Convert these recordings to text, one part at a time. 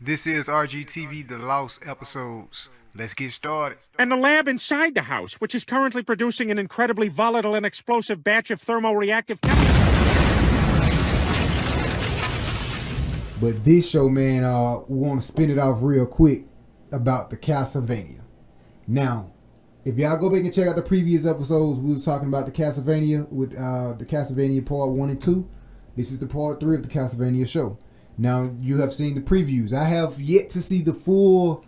This is RGtv The Lost episodes. Let's get started. And the lab inside the house, which is currently producing an incredibly volatile and explosive batch of thermoreactive chemicals. But this show, man, we want to spin it off real quick about the Castlevania. Now, if y'all go back and check out the previous episodes, we were talking about the Castlevania with the Castlevania Part 1 and 2. This is the Part 3 of the Castlevania show. Now, you have seen the previews. I have yet to see the full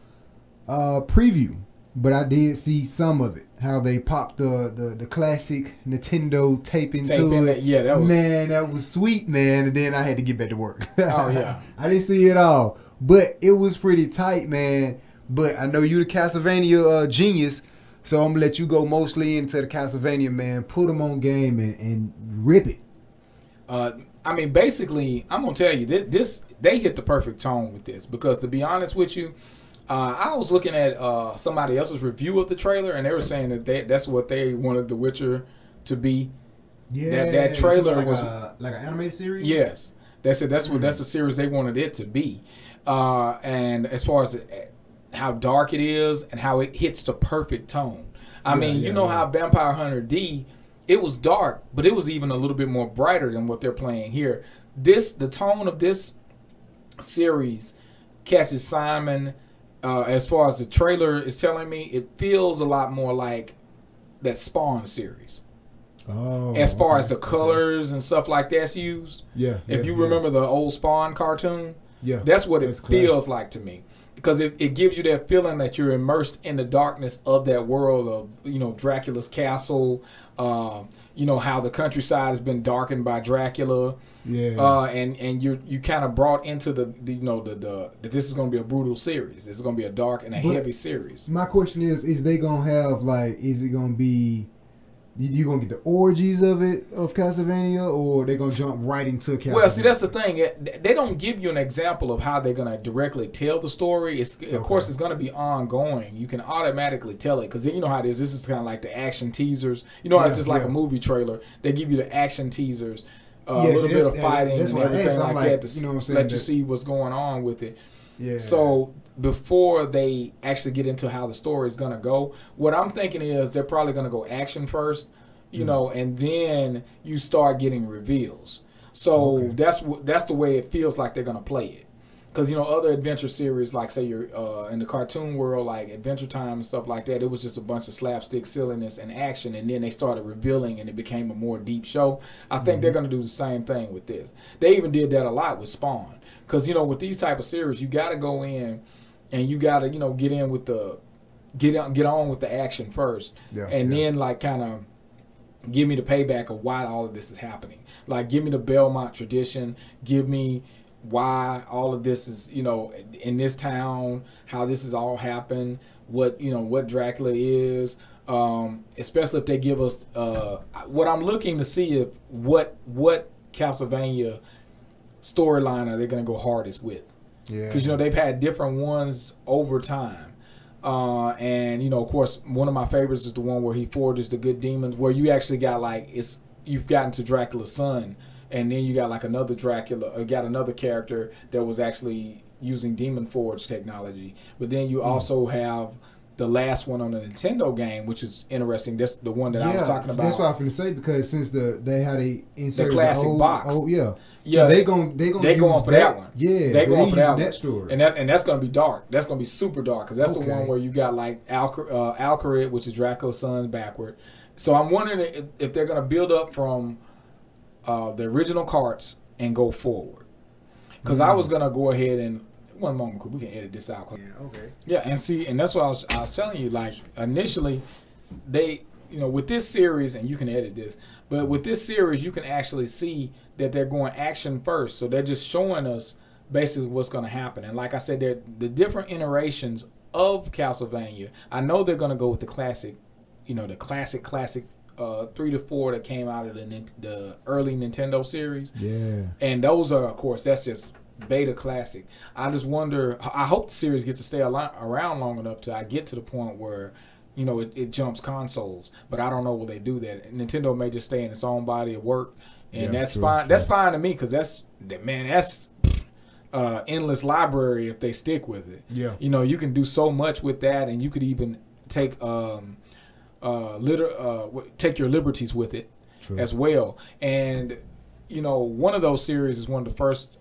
preview, but I did see some of it. How they popped the classic Nintendo tape into it. Yeah, that was... Man, that was sweet, man. And then I had to get back to work. Oh, yeah. I didn't see it all, but it was pretty tight, man. But I know you the Castlevania genius, so I'm going to let you go mostly into the Castlevania, man. Put them on game and rip it. I mean, basically, I'm going to tell you, they hit the perfect tone with this. Because to be honest with you, I was looking at somebody else's review of the trailer, and they were saying that that's what they wanted The Witcher to be. Yeah, that trailer like was like an animated series. Yes, that's the series they wanted it to be. And as far as how dark it is and how it hits the perfect tone. I mean, you know how Vampire Hunter D, it was dark, but it was even a little bit more brighter than what they're playing here. The tone of this series catches Simon. As far as the trailer is telling me, it feels a lot more like that Spawn series. Oh, as far as the colors and stuff like that's used. Yeah. If you remember the old Spawn cartoon, that's what it feels like to me. Because it gives you that feeling that you're immersed in the darkness of that world of, Dracula's castle, how the countryside has been darkened by Dracula. Yeah. And you kind of brought into that this is going to be a brutal series. This is going to be a dark and heavy series. My question is they going to have, is it going to be, you going to get the orgies of Castlevania, or they going to jump right into Castlevania? Well, see, that's the thing. They don't give you an example of how they're going to directly tell the story. Of course, it's going to be ongoing. You can automatically tell it, because you know how it is. This is kind of like the action teasers. You know how it's just like a movie trailer. They give you the action teasers, a little bit of fighting and everything like that to let you see what's going on with it. Yeah. So before they actually get into how the story is going to go, what I'm thinking is they're probably going to go action first, and then you start getting reveals. So that's the way it feels like they're going to play it. Because, other adventure series, like, say, you're in the cartoon world, like Adventure Time and stuff like that, it was just a bunch of slapstick silliness and action, and then they started revealing, and it became a more deep show. I think they're going to do the same thing with this. They even did that a lot with Spawn. Because, with these type of series, you got to go in, and you got to, get in with get on with the action first. Then, like, kind of give me the payback of why all of this is happening. Like, give me the Belmont tradition. Give me why all of this is, in this town, how this has all happened, what Dracula is, especially if they give us, what I'm looking to see if what Castlevania storyline are they going to go hardest with. Yeah. Because, they've had different ones over time. And, of course, one of my favorites is the one where he forges the good demons, where you actually got, you've gotten to Dracula's son, and then you got another Dracula, got another character that was actually using Demon Forge technology. But then you also have the last one on the Nintendo game, which is interesting. That's the one that I was talking about. That's what I was going to say, because since they had inserted the classic box. Yeah. So they going for that one. Yeah, they going for that story. And that's going to be dark. That's going to be super dark, because that's the one where you got Alcarid, which is Dracula's son, backward. So I'm wondering if they're going to build up from the original carts and go forward. Because I was going to go ahead and, one moment, because we can edit this out. Yeah, and see, and that's what I was telling you, initially, they, with this series, and you can edit this, but with this series, you can actually see that they're going action first. So they're just showing us basically what's going to happen. And like I said, the different iterations of Castlevania, I know they're going to go with the classic, the classic 3 to 4 that came out of the early Nintendo series. Yeah. And those are, of course, that's just beta classic. I just wonder, I hope the series gets to stay around long enough to I get to the point where, it jumps consoles. But I don't know will they do that. Nintendo may just stay in its own body of work, and that's fine. True. That's fine to me, because that's endless library if they stick with it. Yeah. You know, you can do so much with that, and you could even take take your liberties with it. True. As well. And you know, one of those series is one of the first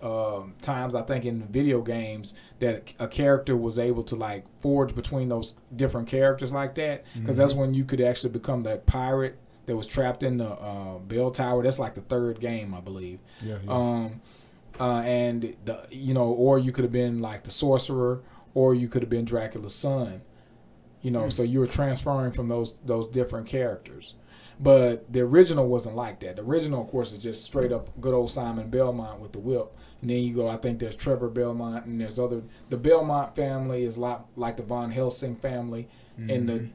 times I think in video games that a character was able to like forge between those different characters like that, because that's when you could actually become that pirate that was trapped in the bell tower. That's like the third game, I believe. Yeah. And the or you could have been like the sorcerer, or you could have been Dracula's son. You know, so you were transferring from those different characters. But the original wasn't like that. The original, of course, is just straight up good old Simon Belmont with the whip. And then you go, I think there's Trevor Belmont, and there's other. The Belmont family is like the Von Helsing family in the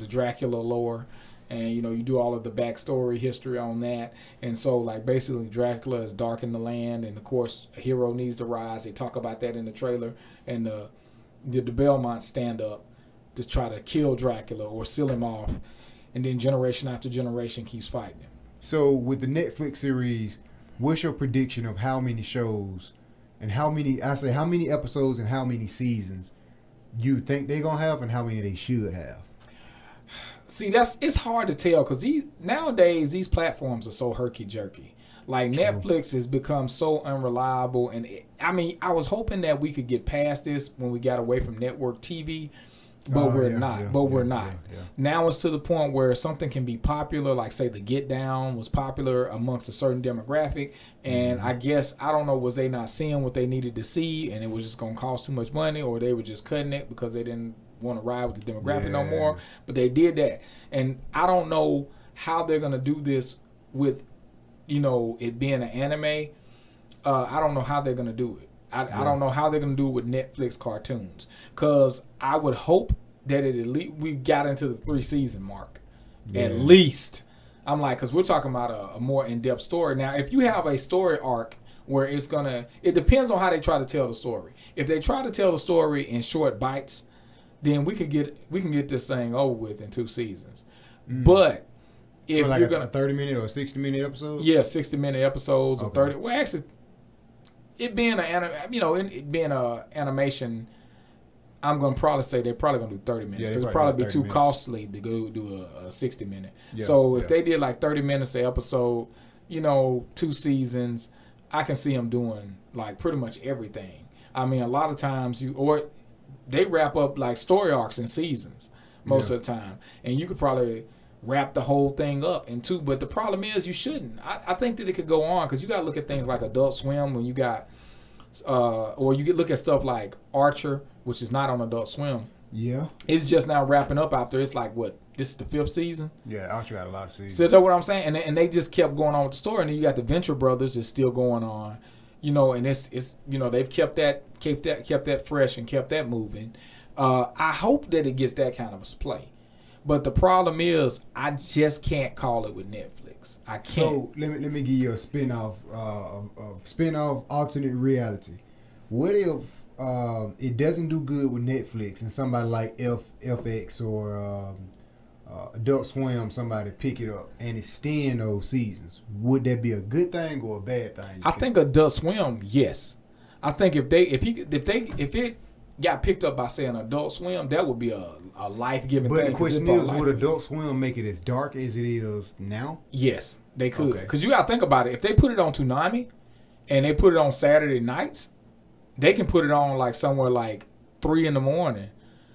Dracula lore. And, you know, you do all of the backstory history on that. And so, like, basically Dracula is dark in the land. And, of course, a hero needs to rise. They talk about that in the trailer. And the Belmonts stand up to try to kill Dracula or seal him off. And then generation after generation keeps fighting him. So with the Netflix series, what's your prediction of how many shows and how many episodes and how many seasons you think they're going to have and how many they should have? See, it's hard to tell because nowadays these platforms are so herky-jerky. Like Netflix has become so unreliable. And I was hoping that we could get past this when we got away from network TV. But we're not. Now it's to the point where something can be popular, like say The Get Down was popular amongst a certain demographic, and I guess, I don't know, was they not seeing what they needed to see and it was just going to cost too much money, or they were just cutting it because they didn't want to ride with the demographic no more, but they did that. And I don't know how they're going to do this with, you know, it being an anime. I don't know how they're going to do it. I don't know how they're going to do it with Netflix cartoons, because I would hope that at least we got into the 3-season mark. At least. I'm like, because we're talking about a more in-depth story. Now, if you have a story arc where it depends on how they try to tell the story. If they try to tell the story in short bites, then we can get this thing over with in 2 seasons. But if like you're going to a 30-minute or 60-minute episode? Yeah, 60-minute episodes or 30. Well, actually, it being an animation, I'm gonna probably say they're probably gonna do 30 minutes. Because it'd probably be too costly to go do a 60-minute. So if they did like 30 minutes an episode, 2 seasons, I can see them doing like pretty much everything. I mean, a lot of times they wrap up like story arcs in seasons most of the time, and you could probably wrap the whole thing up in 2. But the problem is you shouldn't. I think that it could go on, because you got to look at things like Adult Swim when you got, or you could look at stuff like Archer, which is not on Adult Swim. Yeah. It's just now wrapping up after, it's like, what, this is the 5th season? Yeah, Archer got a lot of seasons. So that's what I'm saying. And they just kept going on with the story. And then you got the Venture Brothers is still going on, and it's they've kept that fresh and kept that moving. I hope that it gets that kind of a play. But the problem is, I just can't call it with Netflix. I can't. So let me give you a spin-off alternate reality. What if it doesn't do good with Netflix and somebody like FX or Adult Swim, somebody pick it up and extend those seasons? Would that be a good thing or a bad thing? I think Adult Swim, yes. I think if it got picked up by, say, an Adult Swim, that would be a life-giving thing. But the question is, would Adult Swim make it as dark as it is now? Yes, they could. Because you got to think about it. If they put it on Toonami and they put it on Saturday nights, they can put it on like somewhere like 3 in the morning.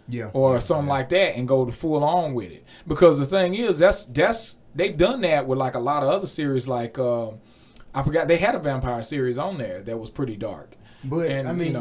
Yeah. Or something like that, and go to full on with it. Because the thing is, that's they've done that with like a lot of other series. Like I forgot, they had a vampire series on there that was pretty dark. But and, 3 in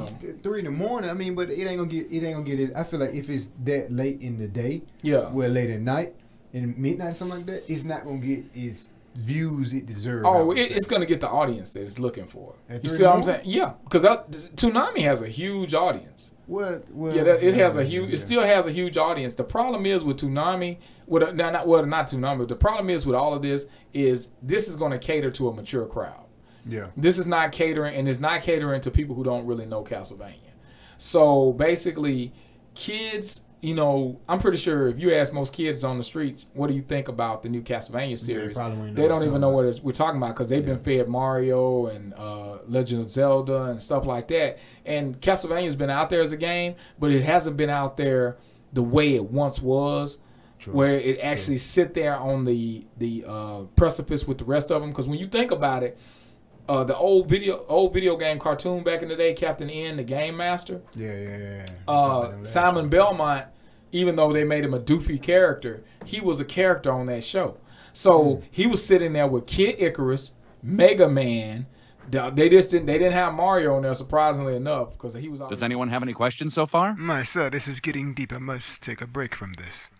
the morning. But it ain't gonna get it. I feel like if it's that late in the day, late at night, and midnight, something like that, it's not gonna get its views it deserves. Oh, it's gonna get the audience that it's looking for. You see what I'm saying? Yeah, because Toonami has a huge audience. It still has a huge audience. The problem is with Toonami, not Toonami, but the problem is with all of this is going to cater to a mature crowd. Yeah. This is not catering, and it's not catering to people who don't really know Castlevania. So basically, kids, you know, I'm pretty sure if you ask most kids on the streets, what do you think about the new Castlevania series? They don't even know what we're talking about because they've been fed Mario and Legend of Zelda and stuff like that. And Castlevania's been out there as a game, but it hasn't been out there the way it once was. Where it actually sit there on the precipice with the rest of them. Because when you think about it, the old video game cartoon back in the day, Captain N, the Game Master. Simon Belmont, even though they made him a doofy character, he was a character on that show. So he was sitting there with Kid Icarus, Mega Man. They didn't have Mario on there, surprisingly enough, because he was. Does anyone have any questions so far? My sir, this is getting deep. I must take a break from this.